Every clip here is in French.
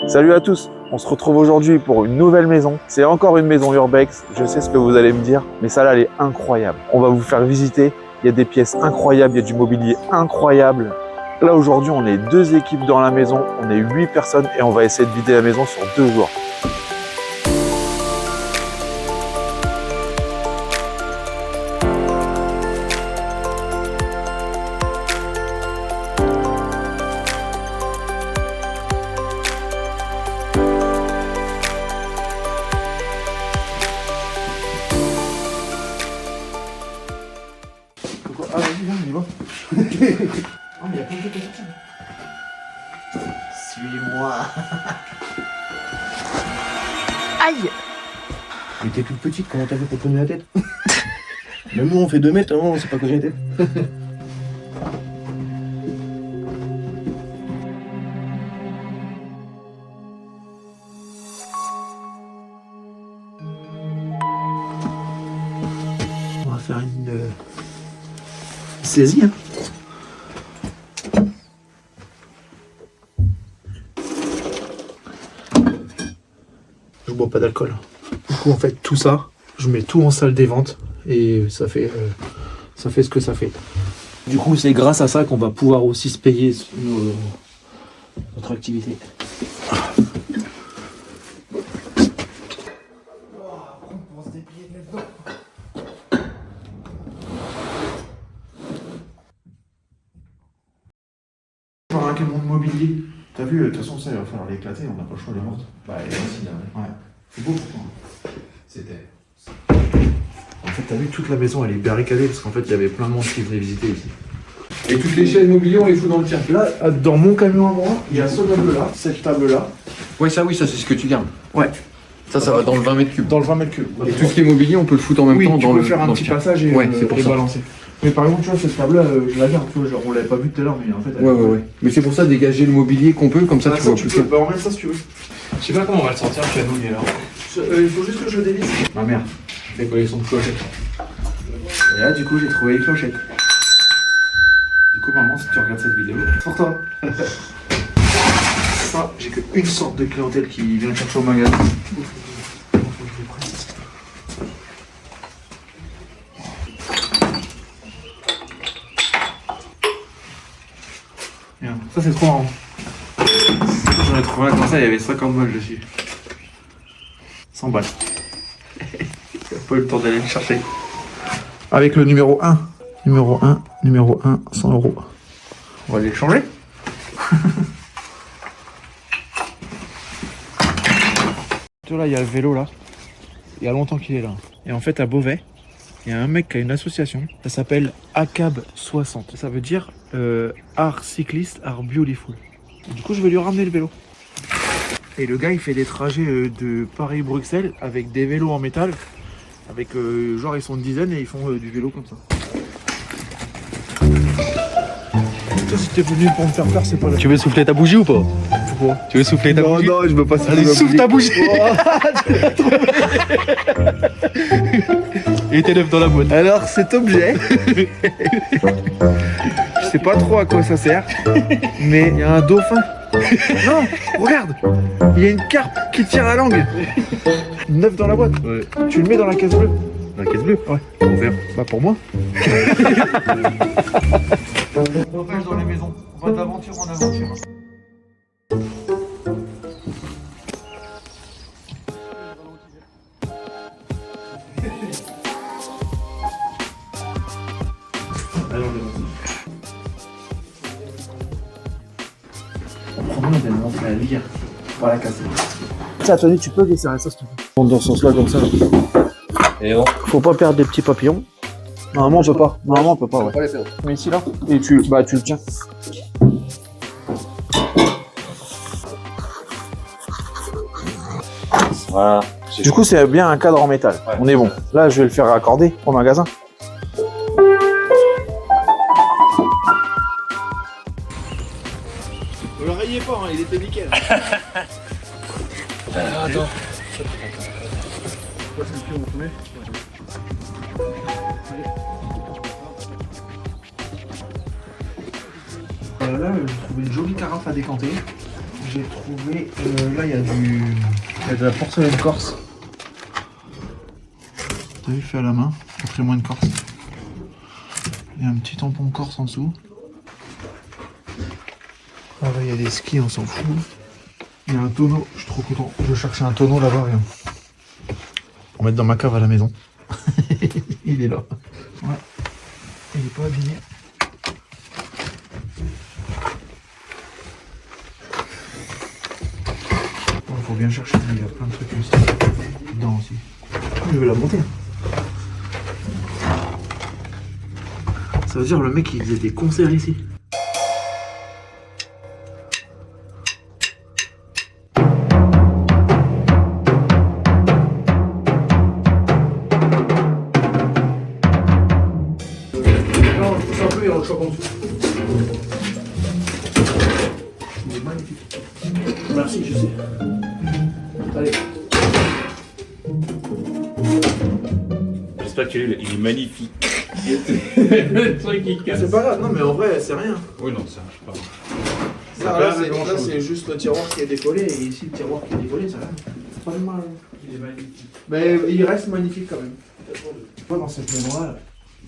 Salut à tous, on se retrouve aujourd'hui pour une nouvelle maison. C'est encore une maison Urbex, je sais ce que vous allez me dire, mais celle-là elle est incroyable. On va vous faire visiter, il y a des pièces incroyables, il y a du mobilier incroyable. Là aujourd'hui on est 2 équipes dans la maison, on est 8 personnes et on va essayer de vider la maison sur 2 jours. Ah vas-y, viens, on y va. Ah mais il y a plein de trucs à sortir. Suis-moi. Aïe! Mais t'es toute petite, comment t'as fait pour tenir la tête? Même nous on fait 2 mètres, hein, on sait pas quoi la tête. On va faire une saisie, hein. Je bois pas d'alcool. Du coup, en fait, tout ça, je mets tout en salle des ventes et ça fait ce que ça fait. Du coup, c'est grâce à ça qu'on va pouvoir aussi se payer notre activité. On va raquer le monde mobilier. T'as vu, de toute façon, ça, il va falloir l'éclater, on n'a pas le choix des mortes. Bah, et aussi, là, ouais. Ouais. C'est beau pourtant. C'était. En fait, t'as vu, toute la maison, elle est barricadée parce qu'en fait, il y avait plein de monde qui venait visiter ici. Et toutes les chaises mobilier, on les fout dans le tien. Là, dans mon camion à moi, il y a ce meuble-là, cette table-là. Oui, ça, c'est ce que tu gardes. Ouais. Ça va dans le 20 mètres cubes. Dans le 20 mètres cubes. Et tout ce qui est mobilier, on peut le foutre en même oui, temps tu dans peux le. faire un dans petit le tien. passage et, Ouais, c'est pour ça. balancer. Mais par exemple, tu vois, cette table-là, je la garde, tu vois, genre, on l'avait pas vue tout à l'heure, mais en fait. Ouais. Mais c'est pour ça, dégager le mobilier qu'on peut, comme ça, tu vois plus. peux. Bah, on met ça si tu veux. Je sais pas comment on va le sortir, le piano, il est là. Il faut juste que je le dévisse. Ma mère, fait coller son clochette. Et là, du coup, j'ai trouvé les clochettes. Du coup, maman, si tu regardes cette vidéo, pour toi. Ça, j'ai qu'une sorte de clientèle qui vient chercher au magasin. Bien. Ça, c'est trop marrant. J'en ai trouvé un comme ça, il y avait 50 balles dessus. 100 balles. J'ai pas eu le temps d'aller le chercher. Avec le numéro 1. Numéro 1, 100 €. On va aller le changer. Tu vois là, il y a le vélo là. Il y a longtemps qu'il est là. Et en fait, à Beauvais, il y a un mec qui a une association. Ça s'appelle ACAB 60. Ça veut dire Art Cycliste, Art Beautiful. Et du coup, je vais lui ramener le vélo. Et le gars, il fait des trajets de Paris-Bruxelles avec des vélos en métal. Avec genre, ils sont une dizaine et ils font du vélo comme ça. Toi, si t'es venu pour me faire peur, c'est pas la. Tu veux souffler ta bougie ou pas? Pourquoi? Tu veux souffler ta bougie? Non, je veux pas souffler. Allez, souffle ta bougie! Et t'es neuf dans la boîte. Alors, cet objet, je sais pas trop à quoi ça sert, mais il y a un dauphin. Non, regarde, il y a une carpe qui tire la langue. Neuf dans la boîte. Ouais. Tu le mets dans la caisse bleue. La caisse bleue? Ouais. Pour faire. Bah pour moi. On pêche dans les maisons. On va d'aventure en aventure. Prends-moi tellement c'est la lire. On va la casser. Tiens, Tony, tu peux desserrer ça s'il te plaît. Dans ce sens-là, comme ça. Et bon. Faut pas perdre des petits papillons. Normalement, on peut pas. Normalement, on peut pas, ouais. Pas les faire. Mais ici, là. Et tu le tiens. Voilà. Du coup c'est bien un cadre en métal, Ouais. on est bon. Là je vais le faire raccorder au magasin. Ne le rayez pas, hein, il était nickel. Attends. Là, j'ai trouvé une jolie carafe à décanter. j'ai trouvé. Là, il y a de la porcelaine corse. T'as vu, fait à la main, patrimoine corse. Il y a un petit tampon corse en dessous. Ah là, il y a des skis, on s'en fout. Il y a un tonneau, je suis trop content. Je cherchais un tonneau là-bas, rien. Pour mettre dans ma cave à la maison. Il est là. Ouais. Il est pas abîmé. Il faut bien chercher, il y a plein de trucs aussi. Dedans aussi. Je vais la monter. Ça veut dire le mec il faisait des concerts ici. Merci, je sais. Allez. J'espère qu'il est magnifique. Le truc qui casse. C'est pas grave, non mais en vrai c'est rien. Oui, non, ça marche pas. Là c'est juste le tiroir qui est décollé et ici le tiroir qui est décollé, ça va. Pas de mal. Il est magnifique. Mais il reste magnifique quand même. Dans cette maison-là,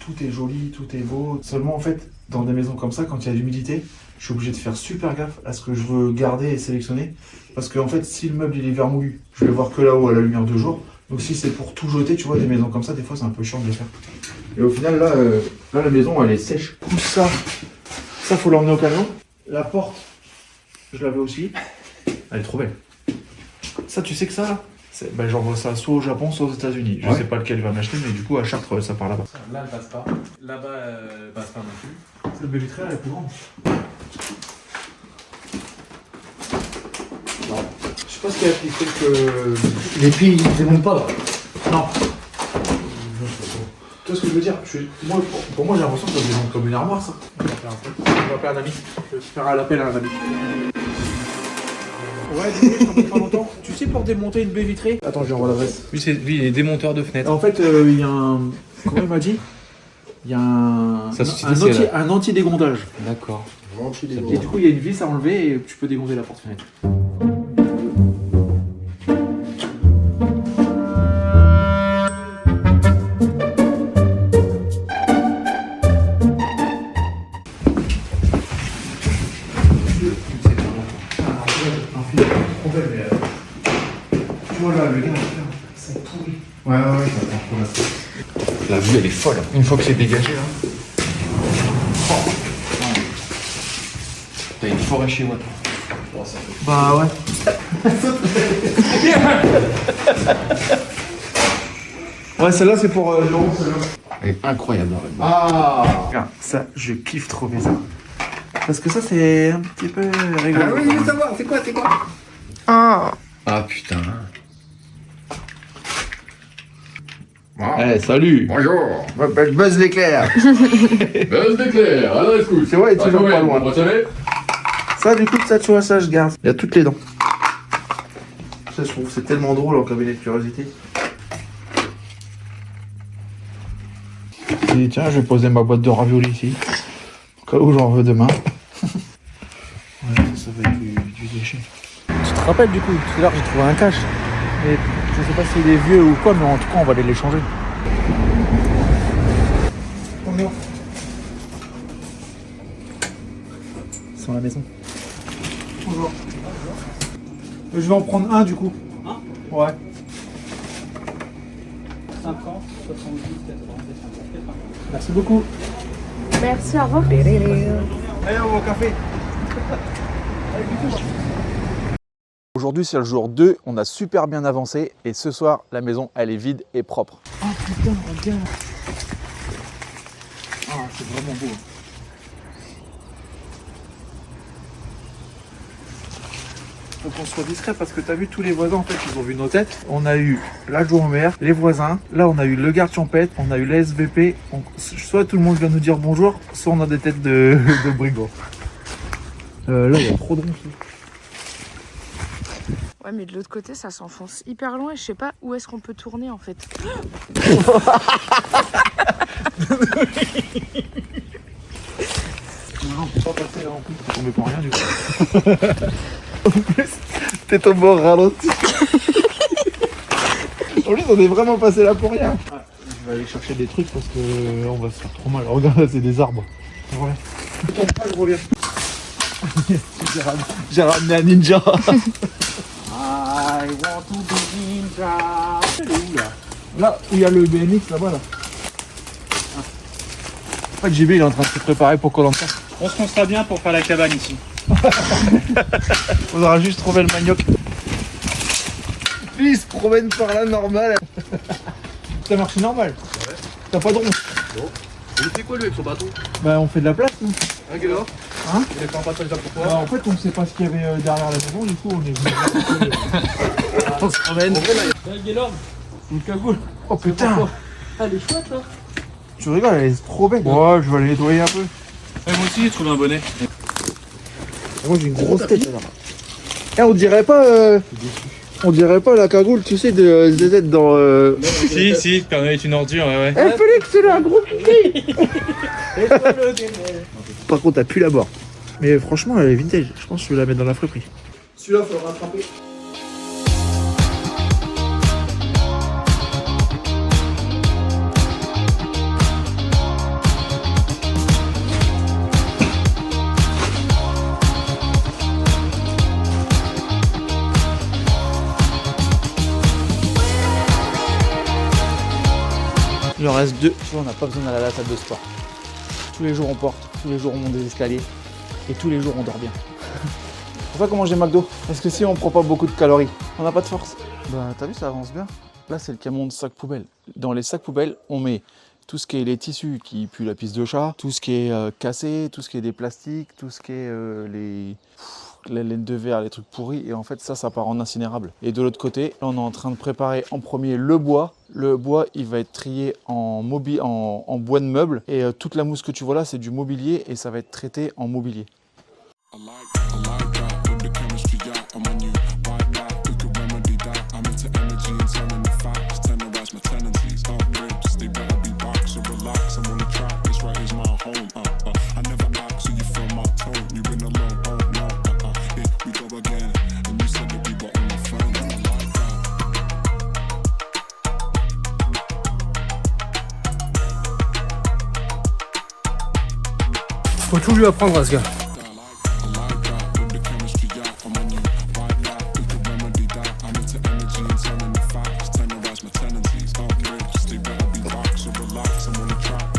tout est joli, tout est beau. Seulement en fait, dans des maisons comme ça, quand il y a de l'humidité, je suis obligé de faire super gaffe à ce que je veux garder et sélectionner. Parce que en fait, si le meuble il est vermoulu, je vais le voir que là-haut à la lumière de jour. Donc si c'est pour tout jeter, tu vois, des maisons comme ça, des fois c'est un peu chiant de les faire. Et au final, là la maison elle est sèche. Tout ça, faut l'emmener au camion. La porte, je l'avais aussi. Elle est trop belle. Ça, tu sais que ça, ben, j'envoie ça soit au Japon, soit aux États-Unis. Je sais pas lequel il va m'acheter, mais du coup à Chartres, ça part là-bas. Là, elle passe pas. Là-bas, elle passe pas non plus. Le baie vitrée, elle est plus grande. Je sais pas ce qu'il y a qui fait que. Les pieds, ils démontent pas là. Non. Tu vois ce que je veux dire? Pour moi, j'ai l'impression que ça démonte comme une armoire, ça. On va faire un ami. Je vais faire l'appel à un ami. Ouais, désolé, je t'en montre pas longtemps. Tu sais, pour démonter une baie vitrée. Attends, je lui envoie l'adresse. Lui, il est démonteur de fenêtres. En fait, il y a un. Comment il m'a dit? Il y a un anti-dégondage. D'accord. Et du coup, il y a une vis à enlever et tu peux dégonder la porte-fenêtre. Tu vois là, le gars, c'est pourri. Ouais, ça prend trop la tête. La vue, elle est folle. Une fois que c'est dégagé, là. T'as une forêt chez moi. Bah ouais. Ouais, celle-là c'est pour l'euro. Elle est incroyable. Ah, regarde, ça, je kiffe trop bien ça. Parce que ça c'est un petit peu rigolo. Ah oui, je veux savoir, c'est quoi? Ah putain. Eh, salut. Bonjour, je m'appelle Buzz l'éclair. Buzz d'éclair, alors écoute. C'est vrai, toujours pas loin. Vous savez? Ça, du coup, ça, tu vois, ça, je garde. Il y a toutes les dents. Ça, je trouve que c'est tellement drôle en cabinet de curiosité. Et tiens, je vais poser ma boîte de raviolis ici. Au cas où j'en veux demain. Ouais, ça va être du déchet. Tu te rappelles, du coup, tout à l'heure, j'ai trouvé un cache. Mais je sais pas s'il est vieux ou quoi, mais en tout cas, on va aller les changer. Combien? Ils sont à la maison. Bonjour. Je vais en prendre un du coup. Un? Ouais. 50, 70, 80, 80. Merci beaucoup. Merci, au revoir. Allez, on va au café. Aujourd'hui, c'est le jour 2, on a super bien avancé et ce soir, la maison, elle est vide et propre. Oh putain, regarde. Ah, c'est vraiment beau. Faut qu'on soit discret parce que t'as vu tous les voisins en fait ils ont vu nos têtes. On a eu l'adjoint au maire, les voisins, là on a eu le garde champêtre, on a eu les SVP. Soit tout le monde vient nous dire bonjour, soit on a des têtes de brigands. Là il y a trop de ronces. Ouais, mais de l'autre côté, ça s'enfonce hyper loin et je sais pas où est-ce qu'on peut tourner en fait. Non, on peut pas passer là en plus, on tombe pour rien du coup. En plus, t'es tombé au ralenti. En plus, on est vraiment passé là pour rien. Ah, je vais aller chercher des trucs parce que on va se faire trop mal. Regarde, là, c'est des arbres. Ouais. Je reviens. J'ai ramené un ninja. I want to be ninja. Elle est où là? Là où il y a le BMX là-bas là. En fait, JB il est en train de se préparer pour Koh-Lanta. On se construira bien pour faire la cabane ici. On aura juste trouvé le manioc. Lui il se promène par là normal. T'as marché normal. Ouais. T'as pas de rond. Non. Il fait quoi lui avec son bateau? Bah on fait de la place nous. Ah, quelle heure? Hein? Il est pas déjà pourquoi? Bah, en fait on sait pas ce qu'il y avait derrière la maison, du coup on est venu. On se promène. Gaylord, Une cagoule. Oh putain. elle est chouette là. Tu rigoles, elle est trop belle. Ouais, je vais aller nettoyer un peu. Moi aussi j'ai trouvé un bonnet. Moi j'ai une grosse tête alors. Eh, on dirait pas la cagoule, tu sais, de ZZ dans. Si, Père Noël est une ordure, ouais. Eh, Félix, c'est là, gros kiki. Par contre, t'as plus la barre. Mais franchement, elle est vintage. Je pense que je vais la mettre dans la friperie. Celui-là, faut le rattraper. Il en reste 2. Tu vois, on n'a pas besoin d'aller à la salle de sport. Tous les jours on porte, tous les jours on monte des escaliers et tous les jours on dort bien. C'est pour ça qu'on mange des McDo. Parce que si on prend pas beaucoup de calories, on n'a pas de force. Bah t'as vu, ça avance bien. Là c'est le camion de sacs poubelles. Dans les sacs poubelles, on met tout ce qui est les tissus qui puent la pisse de chat, tout ce qui est cassé, tout ce qui est des plastiques, tout ce qui est la laine de verre, les trucs pourris, et en fait ça part en incinérable. Et de l'autre côté, on est en train de préparer en premier le bois. Le bois, il va être trié en bois de meubles, et toute la mousse que tu vois là, c'est du mobilier, et ça va être traité en mobilier. Faut tout lui apprendre à ce gars.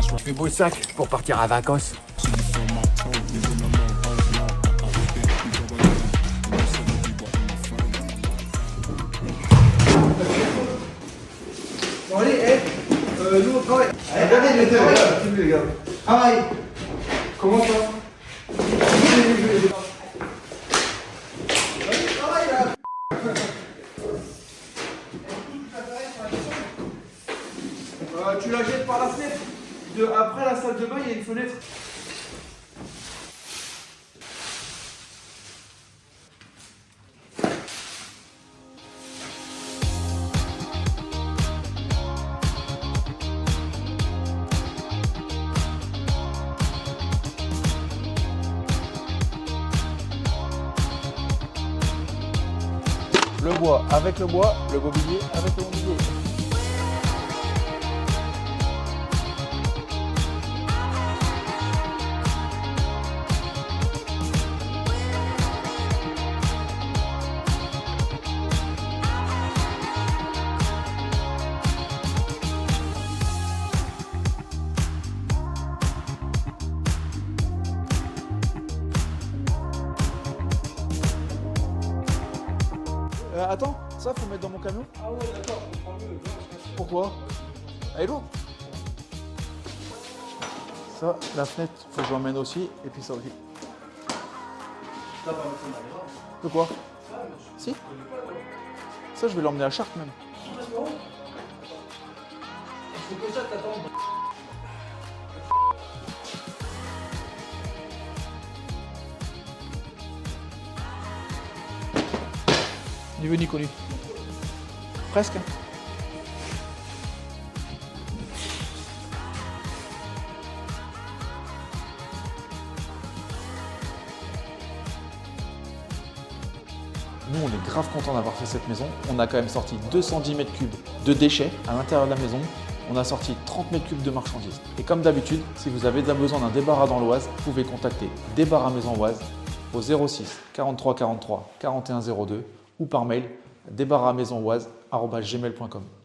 Je fais beau sac pour partir à vacances. Bon allez, nous on travaille. Regardez les deux, les gars. Travaille. Comment ça? Tu la jettes par la fenêtre. Après la salle de bain, il y a une fenêtre. Le bois avec le bois, le mobilier avec le mobilier. Attends, ça faut mettre dans mon camion. Ah ouais d'accord, je comprends mieux. Pourquoi? Elle est lourde. Ça, la fenêtre, faut que je l'emmène aussi, et puis ça aussi. De quoi? Si. Ça je vais l'emmener à Chartres même. Ni vu ni connu. Presque. nous, on est grave content d'avoir fait cette maison. On a quand même sorti 210 mètres cubes de déchets à l'intérieur de la maison. On a sorti 30 mètres cubes de marchandises. Et comme d'habitude, si vous avez besoin d'un débarras dans l'Oise, vous pouvez contacter Débarras Maison Oise au 06 43 43 41 02 ou par mail débarrasmaisonoise@gmail.com.